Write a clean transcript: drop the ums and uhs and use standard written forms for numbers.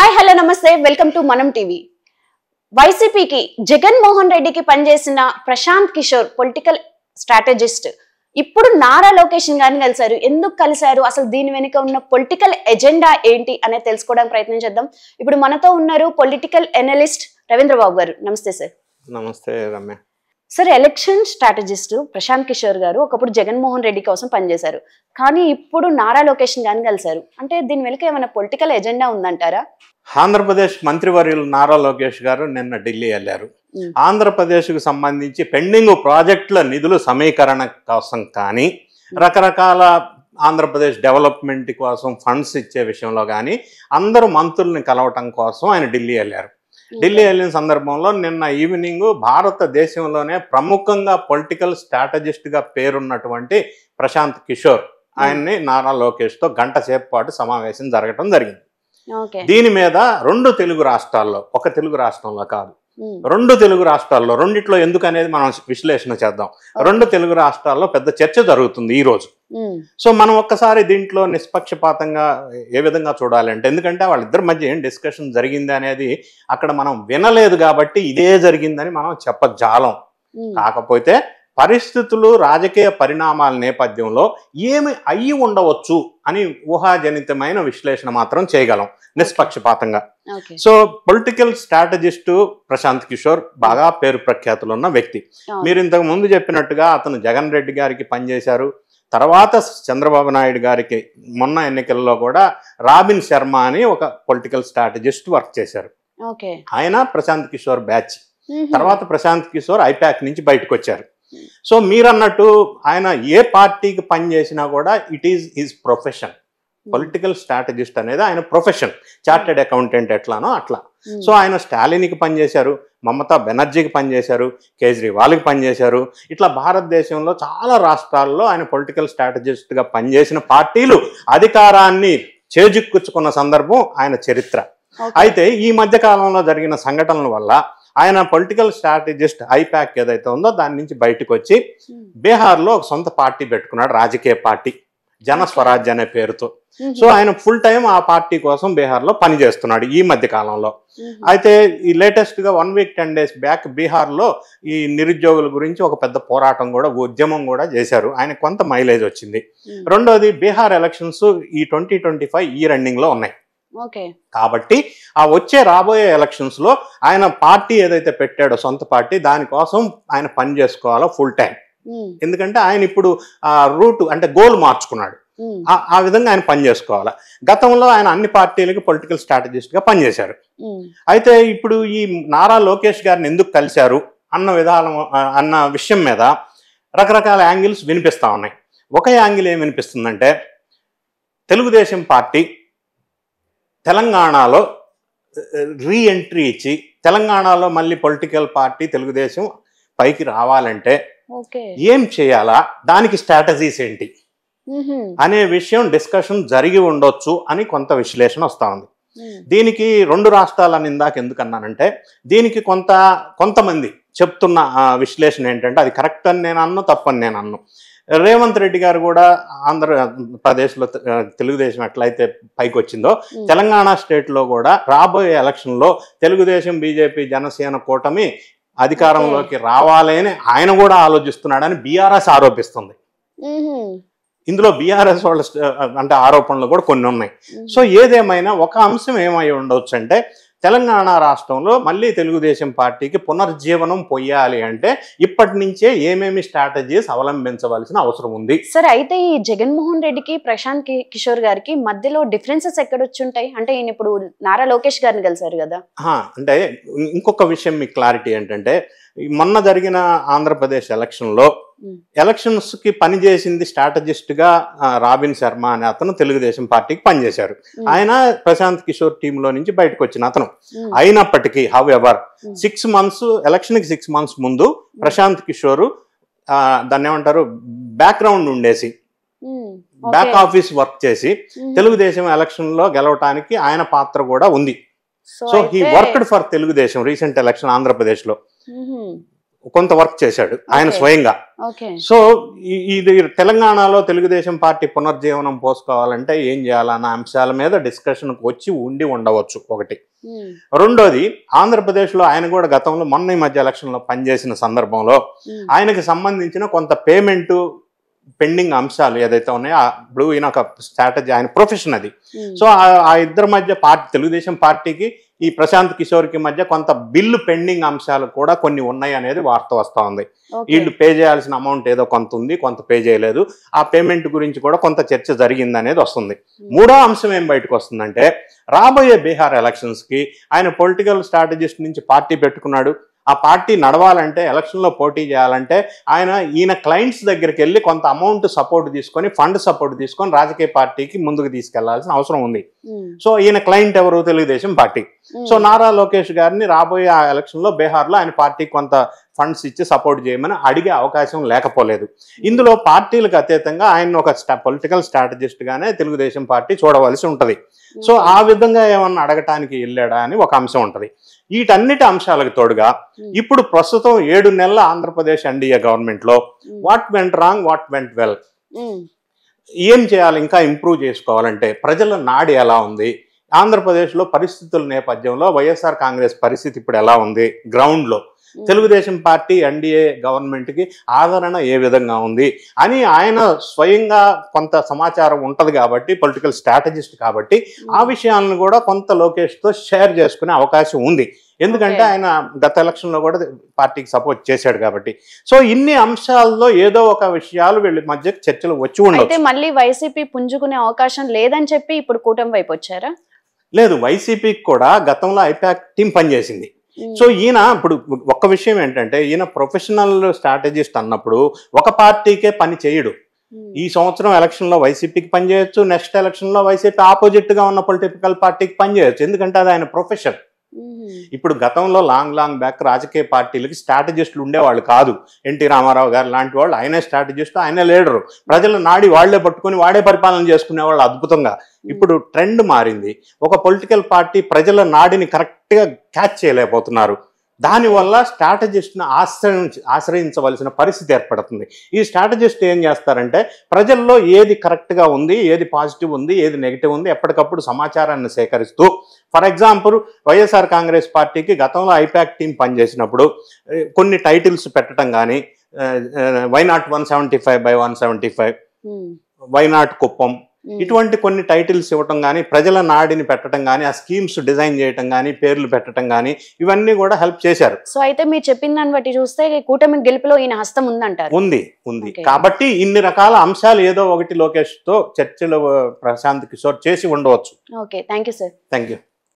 Hi hello నమస్తే welcome to మనం TV. వైసీపీకి జగన్మోహన్ రెడ్డికి పనిచేసిన ప్రశాంత్ కిషోర్ పొలిటికల్ స్ట్రాటజిస్ట్ ఇప్పుడు నారా లోకేష్ గారిని కలిశారు. ఎందుకు కలిశారు, అసలు దీని వెనుక ఉన్న పొలిటికల్ ఎజెండా ఏంటి అనేది తెలుసుకోవడానికి ప్రయత్నం చేద్దాం. ఇప్పుడు మనతో ఉన్నారు పొలిటికల్ ఎనలిస్ట్ రవీంద్రబాబు గారు. నమస్తే సార్. నమస్తే Ramya. Sir, election strategist Prashant Kishor గారు ఒకప్పుడు జగన్మోహన్ రెడ్డి కోసం పనిచేశారు, కానీ ఇప్పుడు నారా లోకేష్ గారిని కలిశారు. అంటే దీని వెనుక ఏమైనా పొలిటికల్ ఎజెండా ఉందంటారా? ఆంధ్రప్రదేశ్ మంత్రివర్యులు నారా లోకేష్ గారు నిన్న ఢిల్లీ వెళ్ళారు. ఆంధ్రప్రదేశ్కు సంబంధించి పెండింగ్ ప్రాజెక్టుల నిధులు సమీకరణ కోసం కానీ, రకరకాల ఆంధ్రప్రదేశ్ డెవలప్మెంట్ కోసం ఫండ్స్ ఇచ్చే విషయంలో కానీ అందరూ మంత్రుల్ని కలవటం కోసం ఆయన ఢిల్లీ వెళ్ళారు. ఢిల్లీ వెళ్ళిన సందర్భంలో నిన్న ఈవినింగ్ భారతదేశంలోనే ప్రముఖంగా పొలిటికల్ స్ట్రాటజిస్ట్గా పేరున్నటువంటి ప్రశాంత్ కిషోర్ ఆయన్ని నారా లోకేష్తో గంట సేపు పాటు సమావేశం జరగటం జరిగింది. దీని మీద రెండు తెలుగు రాష్ట్రాల్లో, ఒక తెలుగు రాష్ట్రంలో కాదు, రెండు తెలుగు రాష్ట్రాల్లో, రెండిట్లో ఎందుకు అనేది మనం విశ్లేషణ చేద్దాం. రెండు తెలుగు రాష్ట్రాల్లో పెద్ద చర్చ జరుగుతుంది ఈ రోజు. సో మనం ఒక్కసారి దీంట్లో నిష్పక్షపాతంగా ఏ విధంగా చూడాలంటే, ఎందుకంటే వాళ్ళిద్దరి మధ్య ఏం డిస్కషన్ జరిగింది అనేది అక్కడ మనం వినలేదు కాబట్టి ఇదే జరిగిందని మనం చెప్పజాలం. కాకపోతే పరిస్థితులు, రాజకీయ పరిణామాల నేపథ్యంలో ఏమి అయ్యి ఉండవచ్చు అని ఊహాజనితమైన విశ్లేషణ మాత్రం చేయగలం నిష్పక్షపాతంగా. So political strategist Prashant Kishor బాగా పేరు ప్రఖ్యాతులు ఉన్న వ్యక్తి. మీరు ఇంతకు ముందు చెప్పినట్టుగా అతను జగన్ రెడ్డి గారికి పనిచేశారు. తర్వాత చంద్రబాబు నాయుడు గారికి మొన్న ఎన్నికల్లో కూడా రాబిన్ శర్మ అని ఒక పొలిటికల్ స్ట్రాటజిస్ట్ వర్క్ చేశారు. ఆయన ప్రశాంత్ కిషోర్ బ్యాచ్. తర్వాత ప్రశాంత్ కిషోర్ ఐపాక్ నుంచి బయటకు వచ్చారు. సో మీరన్నట్టు ఆయన ఏ పార్టీకి పనిచేసినా కూడా it is his profession. Political strategist అనేది ఆయన ప్రొఫెషన్. చార్టెడ్ అకౌంటెంట్ ఎట్లానో అట్లా. సో ఆయన స్టాలిన్కి పనిచేశారు, మమతా బెనర్జీకి పనిచేశారు, కేజ్రీవాల్కి పనిచేశారు. ఇట్లా భారతదేశంలో చాలా రాష్ట్రాల్లో ఆయన పొలిటికల్ స్ట్రాటజిస్ట్గా పనిచేసిన పార్టీలు అధికారాన్ని చేజిక్కుచ్చుకున్న సందర్భం ఆయన చరిత్ర. అయితే ఈ మధ్య కాలంలో జరిగిన సంఘటనల వల్ల ఆయన పొలిటికల్ స్ట్రాటజిస్ట్ ఐపాక్ ఏదైతే ఉందో దాని నుంచి బయటకు వచ్చి బీహార్లో ఒక సొంత పార్టీ పెట్టుకున్నాడు, రాజకీయ పార్టీ, జనస్వరాజ్ అనే పేరుతో. సో ఆయన ఫుల్ టైం ఆ పార్టీ కోసం బీహార్లో పనిచేస్తున్నాడు ఈ మధ్య కాలంలో. అయితే ఈ లేటెస్ట్గా 1 వీక్ 10 days బ్యాక్ బీహార్లో ఈ నిరుద్యోగుల గురించి ఒక పెద్ద పోరాటం కూడా, ఉద్యమం కూడా చేశారు. ఆయన కొంత మైలేజ్ వచ్చింది. రెండోది, బీహార్ ఎలక్షన్స్ ఈ 2025 ఈ రన్నింగ్లో ఉన్నాయి. కాబట్టి ఆ వచ్చే రాబోయే ఎలక్షన్స్ లో ఆయన పార్టీ ఏదైతే పెట్టాడో సొంత పార్టీ, దానికోసం ఆయన పని చేసుకోవాలో ఫుల్ టైం. ఎందుకంటే ఆయన ఇప్పుడు ఆ రూట్ అంటే గోల్ మార్చుకున్నాడు. ఆ విధంగా ఆయన పని చేసుకోవాలా. గతంలో ఆయన అన్ని పార్టీలకి పొలిటికల్ స్ట్రాటజిస్ట్ గా పనిచేశారు. అయితే ఇప్పుడు ఈ నారా లోకేష్ గారిని ఎందుకు కలిశారు అన్న విధానం అన్న విషయం మీద రకరకాల యాంగిల్స్ వినిపిస్తా ఉన్నాయి. ఒక యాంగిల్ ఏం వినిపిస్తుందంటే, తెలుగుదేశం పార్టీ తెలంగాణలో రీఎంట్రీ ఇచ్చి తెలంగాణలో మళ్ళీ పొలిటికల్ పార్టీ తెలుగుదేశం పైకి రావాలంటే ఏం చేయాలా, దానికి స్ట్రాటజీస్ ఏంటి అనే విషయం డిస్కషన్ జరిగి ఉండొచ్చు అని కొంత విశ్లేషణ వస్తూ ఉంది. దీనికి రెండు రాష్ట్రాలని ఇందాక ఎందుకన్నానంటే, దీనికి కొంతమంది చెప్తున్న విశ్లేషణ ఏంటంటే, అది కరెక్ట్ అని నేను అన్ను, తప్పని నేను అన్ను. రేవంత్ రెడ్డి గారు కూడా ఆంధ్రప్రదేశ్లో తెలుగుదేశం ఎట్లయితే పైకి వచ్చిందో, తెలంగాణ స్టేట్లో కూడా రాబోయే ఎలక్షన్లో తెలుగుదేశం, బీజేపీ, జనసేన కూటమి అధికారంలోకి రావాలని ఆయన కూడా ఆలోచిస్తున్నాడని బీఆర్ఎస్ ఆరోపిస్తుంది. ఇందులో బీఆర్ఎస్ వాళ్ళ అంటే ఆరోపణలు కూడా కొన్ని ఉన్నాయి. సో ఏదేమైనా ఒక అంశం ఏమై ఉండవచ్చు అంటే, తెలంగాణ రాష్ట్రంలో మళ్ళీ తెలుగుదేశం పార్టీకి పునర్జీవనం పొయ్యాలి అంటే ఇప్పటి నుంచే ఏమేమి స్ట్రాటజీస్ అవలంబించవలసిన అవసరం ఉంది. సరే, అయితే ఈ జగన్మోహన్ రెడ్డికి ప్రశాంత్ కిషోర్ గారికి మధ్యలో డిఫరెన్సెస్ ఎక్కడొచ్చుంటాయి? అంటే ఈయన ఇప్పుడు నారా లోకేష్ గారిని కలిశారు కదా. అంటే ఇంకొక విషయం మీకు క్లారిటీ ఏంటంటే, మొన్న జరిగిన ఆంధ్రప్రదేశ్ ఎలక్షన్స్ కి పనిచేసింది స్ట్రాటజిస్ట్ గా రాబిన్ శర్మ అనే అతను తెలుగుదేశం పార్టీకి పనిచేశారు. ఆయన ప్రశాంత్ కిషోర్ టీంలో నుంచి బయటకు వచ్చిన అతను. అయినప్పటికీ హౌఎవర్ 6 months ఎలక్షన్ కి 6 months ముందు ప్రశాంత్ కిషోర్ దాన్ని ఏమంటారు, బ్యాక్గ్రౌండ్ ఉండేసి బ్యాక్ ఆఫీస్ వర్క్ చేసి తెలుగుదేశం ఎలక్షన్ లో గెలవటానికి ఆయన పాత్ర కూడా ఉంది. So he worked for Telugu Desam recent election Andhra Pradesh లో కొంత వర్క్ చేశాడు ఆయన స్వయంగా. ఓకే. సో ఇది తెలంగాణలో తెలుగుదేశం పార్టీ పునర్జీవనం పోసుకోవాలంటే ఏం చేయాలన్న అంశాల మీద డిస్కషన్కి వచ్చి ఉండవచ్చు ఒకటి. రెండోది, ఆంధ్రప్రదేశ్లో ఆయన కూడా గతంలో మొన్న ఈ మధ్య ఎలక్షన్లో పనిచేసిన సందర్భంలో ఆయనకి సంబంధించిన కొంత పేమెంట్ పెండింగ్ అంశాలు ఏదైతే ఉన్నాయో, ఇప్పుడు ఈయన ఒక స్ట్రాటజీ, ఆయన ప్రొఫెషన్ అది. సో ఆ ఇద్దరి మధ్య తెలుగుదేశం పార్టీకి ఈ ప్రశాంత్ కిషోర్కి మధ్య కొంత బిల్లు పెండింగ్ అంశాలు కూడా కొన్ని ఉన్నాయి అనేది వార్త వస్తూ ఉంది. వీళ్ళు పే చేయాల్సిన అమౌంట్ ఏదో కొంత ఉంది, కొంత పే చేయలేదు. ఆ పేమెంట్ గురించి కూడా కొంత చర్చ జరిగింది అనేది వస్తుంది. మూడో అంశం ఏం బయటకు వస్తుందంటే, రాబోయే బీహార్ ఎలక్షన్స్కి ఆయన పొలిటికల్ స్ట్రాటజిస్ట్ నుంచి పార్టీ పెట్టుకున్నాడు. ఆ పార్టీ నడవాలంటే, ఎలక్షన్లో పోటీ చేయాలంటే ఈయన క్లయింట్స్ దగ్గరికి వెళ్ళి కొంత అమౌంట్ సపోర్ట్ తీసుకొని, ఫండ్ సపోర్ట్ తీసుకొని రాజకీయ పార్టీకి ముందుకు తీసుకెళ్లాల్సిన అవసరం ఉంది. సో ఈయన క్లయింట్ ఎవరు? తెలుగుదేశం పార్టీ. సో నారా లోకేష్ గారిని రాబోయే ఆ ఎలక్షన్లో బీహార్లో ఆయన పార్టీ కొంత ఫండ్స్ ఇచ్చి సపోర్ట్ చేయమని అడిగే అవకాశం లేకపోలేదు. ఇందులో పార్టీలకు అతీతంగా ఆయన ఒక పొలిటికల్ స్ట్రాటజిస్ట్ గానే తెలుగుదేశం పార్టీ చూడవలసి ఉంటది. సో ఆ విధంగా ఏమన్నా అడగటానికి వెళ్ళాడా అని ఒక అంశం ఉంటది. వీటన్నిటి అంశాలకు తోడుగా ఇప్పుడు ప్రస్తుతం 7 నెలల ఆంధ్రప్రదేశ్ ఎన్డీఏ గవర్నమెంట్ లో what went wrong, what went well, ఏం చేయాలి, ఇంకా ఇంప్రూవ్ చేసుకోవాలంటే, ప్రజల నాడి ఎలా ఉంది, ఆంధ్రప్రదేశ్లో పరిస్థితుల నేపథ్యంలో వైఎస్ఆర్ కాంగ్రెస్ పరిస్థితి ఇప్పుడు ఎలా ఉంది, గ్రౌండ్లో తెలుగుదేశం పార్టీ ఎన్డీఏ గవర్నమెంట్కి ఆదరణ ఏ విధంగా ఉంది అని ఆయన స్వయంగా కొంత సమాచారం ఉంటుంది కాబట్టి, పొలిటికల్ స్ట్రాటజిస్ట్ కాబట్టి ఆ విషయాలను కూడా కొంత లోకేష్తో షేర్ చేసుకునే అవకాశం ఉంది. ఎందుకంటే ఆయన గత ఎలక్షన్లో కూడా పార్టీకి సపోర్ట్ చేశాడు కాబట్టి. సో ఇన్ని అంశాల్లో ఏదో ఒక విషయాలు వీళ్ళ మధ్య చర్చలు వచ్చి ఉండవు. మళ్ళీ వైసీపీ పుంజుకునే అవకాశం లేదని చెప్పి ఇప్పుడు కూటమి వైపు వచ్చారా? లేదు, వైసీపీకి కూడా గతంలో ఐపాక్ టీం పనిచేసింది. సో ఈయన ఇప్పుడు ఒక్క విషయం ఏంటంటే, ఈయన ప్రొఫెషనల్ స్ట్రాటజిస్ట్ అన్నప్పుడు ఒక పార్టీకే పని చేయడు. ఈ సంవత్సరం ఎలక్షన్లో వైసీపీకి పనిచేయచ్చు, నెక్స్ట్ ఎలక్షన్లో వైసీపీ ఆపోజిట్ గా ఉన్న పొలిటికల్ పార్టీకి పనిచేయచ్చు. ఎందుకంటే అది ఆయన ప్రొఫెషన్. ఇప్పుడు గతంలో లాంగ్ బ్యాక్ రాజకీయ పార్టీలకి స్ట్రాటజిస్టులు ఉండేవాళ్ళు కాదు. ఎన్టీ రామారావు గారు లాంటి వాళ్ళు, ఆయనే స్ట్రాటజిస్ట్, ఆయనే లీడరు. ప్రజల నాడి వాళ్లే పట్టుకుని వాడే పరిపాలన చేసుకునే వాళ్ళు అద్భుతంగా. ఇప్పుడు ట్రెండ్ మారింది. ఒక పొలిటికల్ పార్టీ ప్రజల నాడిని కరెక్ట్గా క్యాచ్ చేయలేకపోతున్నారు. దానివల్ల స్ట్రాటజిస్ట్ను ఆశ్రయించవలసిన పరిస్థితి ఏర్పడుతుంది. ఈ స్ట్రాటజిస్ట్ ఏం చేస్తారంటే, ప్రజల్లో ఏది కరెక్ట్గా ఉంది, ఏది పాజిటివ్ ఉంది, ఏది నెగిటివ్ ఉంది, ఎప్పటికప్పుడు సమాచారాన్ని సేకరిస్తూ, ఫర్ ఎగ్జాంపుల్ వైఎస్ఆర్ కాంగ్రెస్ పార్టీకి గతంలో ఐపాక్ టీం పనిచేసినప్పుడు కొన్ని టైటిల్స్ పెట్టడం కానీ, వైనాట్ 175/175, వైనాట్ కుప్పం, ఇటువంటి కొన్ని టైటిల్స్ ఇవ్వటం కానీ, ప్రజల నాడిని పెట్టడం కానీ, ఆ స్కీమ్స్ డిజైన్ చేయటం కానీ, పేర్లు పెట్టడం కానీ, ఇవన్నీ కూడా హెల్ప్ చేశారు. సో అయితే మీరు చెప్పిన దాన్ని బట్టి చూస్తే కూటమి గెలుపులో ఈయన హస్తం ఉందంటారు. ఉంది. కాబట్టి ఇన్ని రకాల అంశాలు ఏదో ఒకటి లోకేష్ తో చర్చలు ప్రశాంత్ కిషోర్ చేసి ఉండవచ్చు. Okay, thank you sir. Thank you.